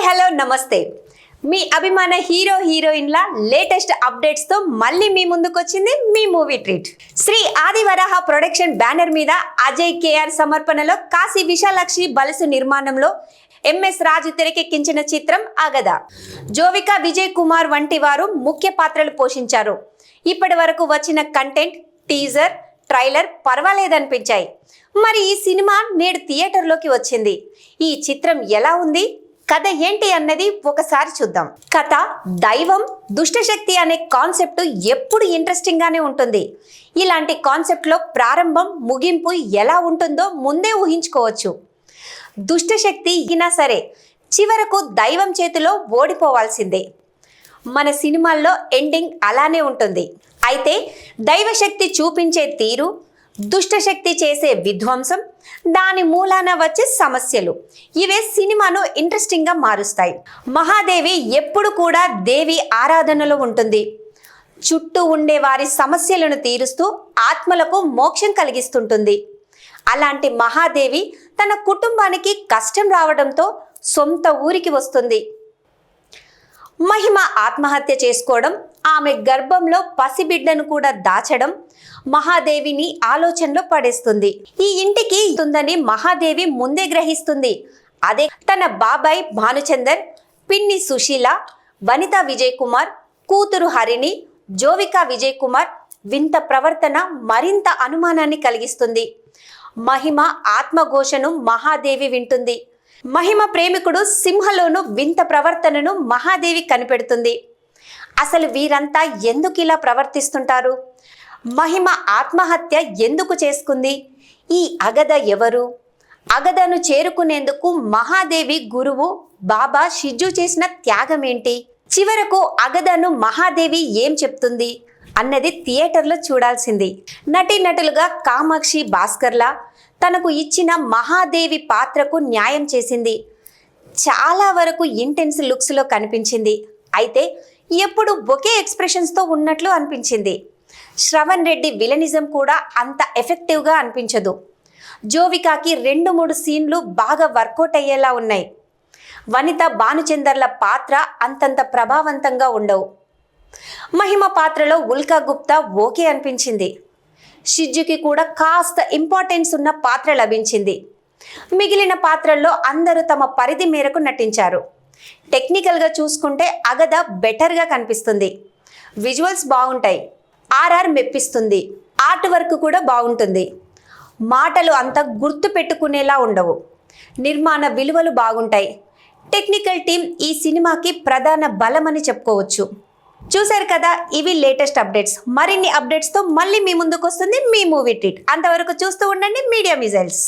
Hello నమస్తే. మీ అభిమాన hero హీరోయిన్ల లేటెస్ట్ అప్డేట్స్ తో మళ్ళీ మీ ముందుకు వచ్చింది మీ movie treat. Shri Adivaraha production banner మీద అజయ్ కేఆర్ సమర్పణలో కాశీ విశాలాక్షి బలసు నిర్మాణంలో ఎంఎస్ రాజు తెరకెక్కించిన చిత్రం అగద. జోవికా విజయ్ కుమార్ వంటి వారు ముఖ్య పాత్రలు పోషించారు. ఇప్పటి వరకు వచ్చిన కంటెంట్, టీజర్, ట్రైలర్ పర్వాలేదనిపించాయి. మరి ఈ సినిమా నేడు థియేటర్లోకి వచ్చింది. ఈ చిత్రం ఎలా ఉంది, కథ ఏంటి అన్నది ఒకసారి చూద్దాం. కథ దైవం, దుష్టశక్తి అనే కాన్సెప్ట్ ఎప్పుడు ఇంట్రెస్టింగ్ గానే ఉంటుంది. ఇలాంటి కాన్సెప్ట్ లో ప్రారంభం, ముగింపు ఎలా ఉంటుందో ముందే ఊహించుకోవచ్చు. దుష్టశక్తి అయినా సరే చివరకు దైవం చేతిలో ఓడిపోవాల్సిందే. మన సినిమాల్లో ఎండింగ్ అలానే ఉంటుంది. అయితే దైవశక్తి చూపించే తీరు, దుష్టశక్తి చేసే విధ్వంసం, దాని మూలాన వచ్చే సమస్యలు, ఇవే సినిమాను ఇంట్రెస్టింగ్ గా మారుస్తాయి. మహాదేవి ఎప్పుడు కూడా దేవి ఆరాధనలో ఉంటుంది. చుట్టూ ఉండే వారి సమస్యలను తీరుస్తూ ఆత్మలకు మోక్షం కలిగిస్తుంటుంది. అలాంటి మహాదేవి తన కుటుంబానికి కష్టం రావడంతో సొంత ఊరికి వస్తుంది. మహిమ ఆత్మహత్య చేసుకోవడం, ఆమె గర్భంలో పసిబిడ్డను కూడా దాచడం మహాదేవిని ఆలోచనలో పడేస్తుంది. ఈ ఇంటికి ఉందని మహాదేవి ముందే గ్రహిస్తుంది. అదే తన బాబాయ్ భానుచందర్, పిన్ని సుశీల, వనితా విజయ్ కుమార్, కూతురు హరిణి, జోవికా విజయ్ కుమార్ వింత ప్రవర్తన మరింత అనుమానాన్ని కలిగిస్తుంది. మహిమ ఆత్మఘోషను మహాదేవి వింటుంది. మహిమ ప్రేమికుడు సింహలోను వింత ప్రవర్తనను మహాదేవి కనిపెడుతుంది. అసలు వీరంతా ఎందుకు ఇలా ప్రవర్తిస్తుంటారు? మహిమ ఆత్మహత్య ఎందుకు చేసుకుంది? ఈ అగద ఎవరు? అగదను చేరుకునేందుకు మహాదేవి గురువు బాబా షిజ్జు చేసిన త్యాగం ఏంటి? చివరకు అగదను మహాదేవి ఏం చెప్తుంది అన్నది థియేటర్లో చూడాల్సింది. నటీనటులుగా కామాక్షి భాస్కర్లా తనకు ఇచ్చిన మహాదేవి పాత్రకు న్యాయం చేసింది. చాలా వరకు ఇంటెన్స్ లుక్స్లో కనిపించింది. అయితే ఎప్పుడు ఒకే ఎక్స్ప్రెషన్స్తో ఉన్నట్లు అనిపించింది. శ్రవణ్ రెడ్డి విలనిజం కూడా అంత ఎఫెక్టివ్గా అనిపించదు. జోవికాకి 2-3 సీన్లు బాగా వర్కౌట్ అయ్యేలా ఉన్నాయి. వనిత, భానుచందర్ల పాత్ర అంతంత ప్రభావవంతంగా ఉండవు. మహిమ పాత్రలో ఉల్కా గుప్తా ఓకే అనిపించింది. షిజ్జుకి కూడా కాస్త ఇంపార్టెన్స్ ఉన్న పాత్ర లభించింది. మిగిలిన పాత్రల్లో అందరూ తమ పరిధి మేరకు నటించారు. టెక్నికల్గా చూసుకుంటే అగద బెటర్గా కనిపిస్తుంది. విజువల్స్ బాగుంటాయి. ఆర్ఆర్ మెప్పిస్తుంది. ఆర్ట్ వర్క్ కూడా బాగుంటుంది. మాటలు అంత గుర్తు పెట్టుకునేలా ఉండవు. నిర్మాణ విలువలు బాగుంటాయి. టెక్నికల్ టీం ఈ సినిమాకి ప్రధాన బలమని చెప్పుకోవచ్చు. చూశారు కదా, ఇవి లేటెస్ట్ అప్డేట్స్. మరిన్ని అప్డేట్స్తో మళ్ళీ మీ ముందుకు వస్తుంది మీ మూవీ ట్రీట్. అంతవరకు చూస్తూ ఉండండి మీడియా మిజైల్స్.